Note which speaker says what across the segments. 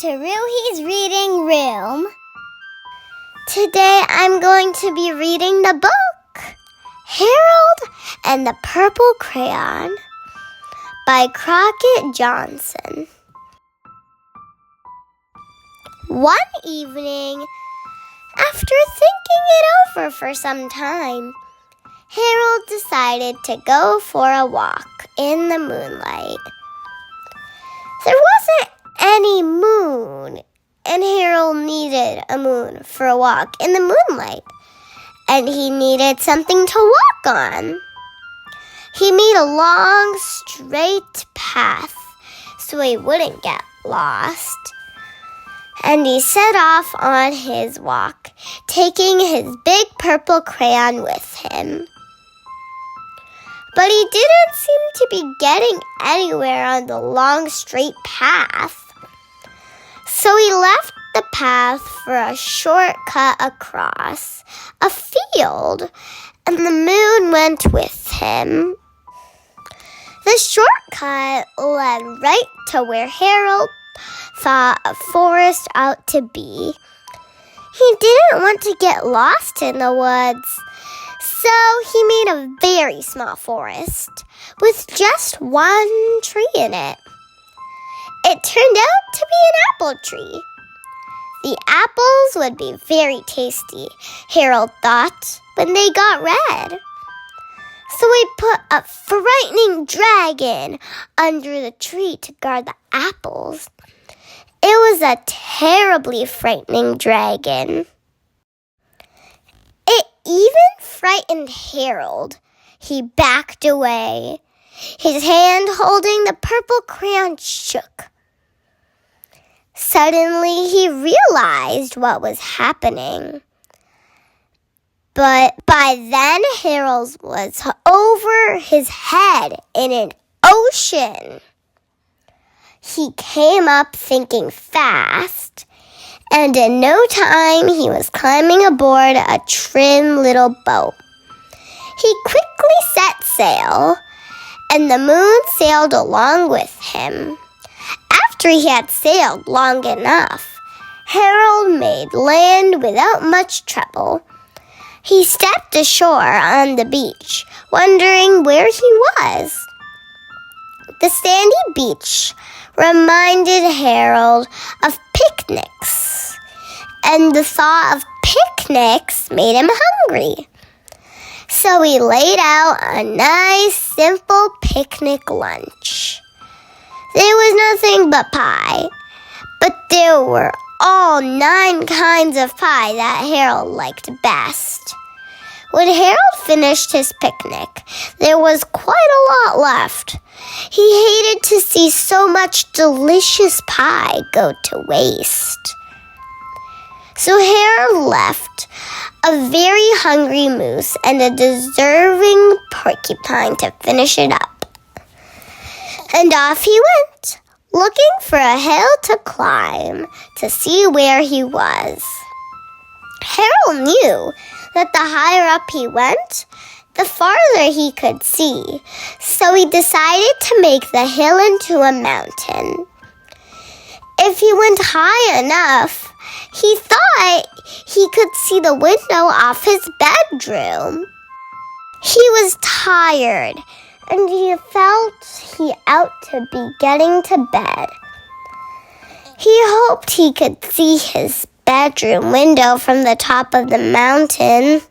Speaker 1: to Ruhi's Reading Room. Today I'm going to be reading the book, Harold and the Purple Crayon by Crockett Johnson. One evening, after thinking it over for some time, Harold decided to go for a walk in the moonlight. There wasn't any moon, and Harold needed a moon for a walk in the moonlight, and he needed something to walk on. He made a long, straight path so he wouldn't get lost, and he set off on his walk, taking his big purple crayon with him. But he didn't seem to be getting anywhere on the long, straight path. So he left the path for a shortcut across a field, and the moon went with him. The shortcut led right to where Harold thought a forest ought to be. He didn't want to get lost in the woods, so he made a very small forest with just one tree in it. It turned out to be an apple tree. The apples would be very tasty, Harold thought, when they got red. So he put a frightening dragon under the tree to guard the apples. It was a terribly frightening dragon. It even frightened Harold. He backed away. His hand holding the purple crayon shook. Suddenly, he realized what was happening. But by then, Harold was over his head in an ocean. He came up thinking fast, and in no time, he was climbing aboard a trim little boat. He quickly set sail, and the moon sailed along with him. After he had sailed long enough, Harold made land without much trouble. He stepped ashore on the beach, wondering where he was. The sandy beach reminded Harold of picnics, and the thought of picnics made him hungry. So he laid out a nice, simple picnic lunch. There was nothing but pie, but there were all 9 kinds of pie that Harold liked best. When Harold finished his picnic, there was quite a lot left. He hated to see so much delicious pie go to waste. So Harold left a very hungry moose and a deserving porcupine to finish it up. And off he went, looking for a hill to climb to see where he was. Harold knew that the higher up he went, the farther he could see, so he decided to make the hill into a mountain. If he went high enough, he thought he could see the window off his bedroom. He was tired, and he felt he ought to be getting to bed. He hoped he could see his bedroom window from the top of the mountain.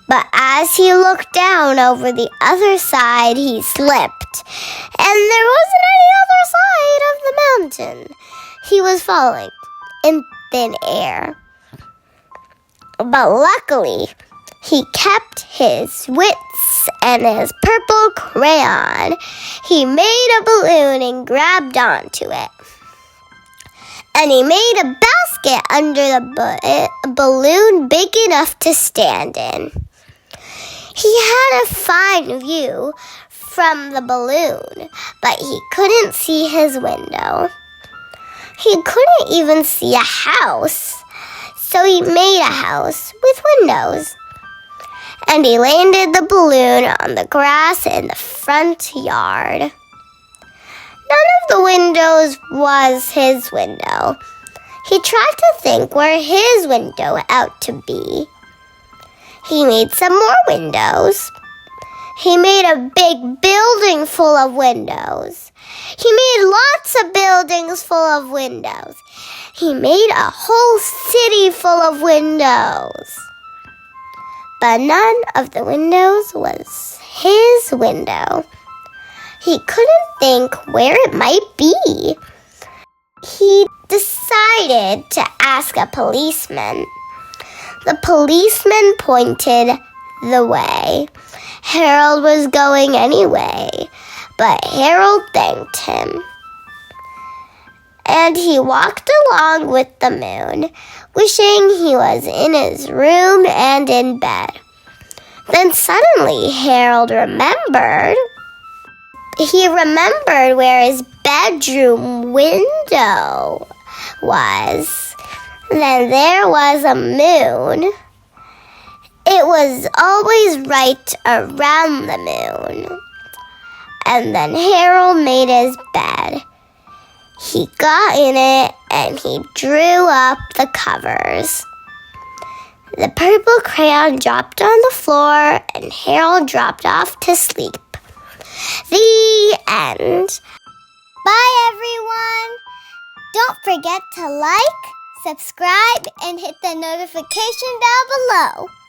Speaker 1: But as he looked down over the other side, he slipped, and there wasn't any other side of the mountain. He was falling in thin air. But luckily, he kept his wits and his purple crayon. He made a balloon and grabbed onto it. And he made a basket under the balloon big enough to stand in. He had a fine view from the balloon, but he couldn't see his window. He couldn't even see a house, so he made a house with windows. And he landed the balloon on the grass in the front yard. None of the windows was his window. He tried to think where his window ought to be. He made some more windows. He made a big building full of windows. He made lots of buildings full of windows. He made a whole city full of windows. But none of the windows was his window. He couldn't think where it might be. He decided to ask a policeman. The policeman pointed the way. Harold was going anyway, but Harold thanked him. And he walked along with the moon, wishing he was in his room and in bed. Then suddenly Harold remembered. He remembered where his bedroom window was. Then there was a moon. It was always right around the moon. And then Harold made his bed. He got in it and he drew up the covers. The purple crayon dropped on the floor and Harold dropped off to sleep. The end. Bye, everyone. Don't forget to like, subscribe, and hit the notification bell below.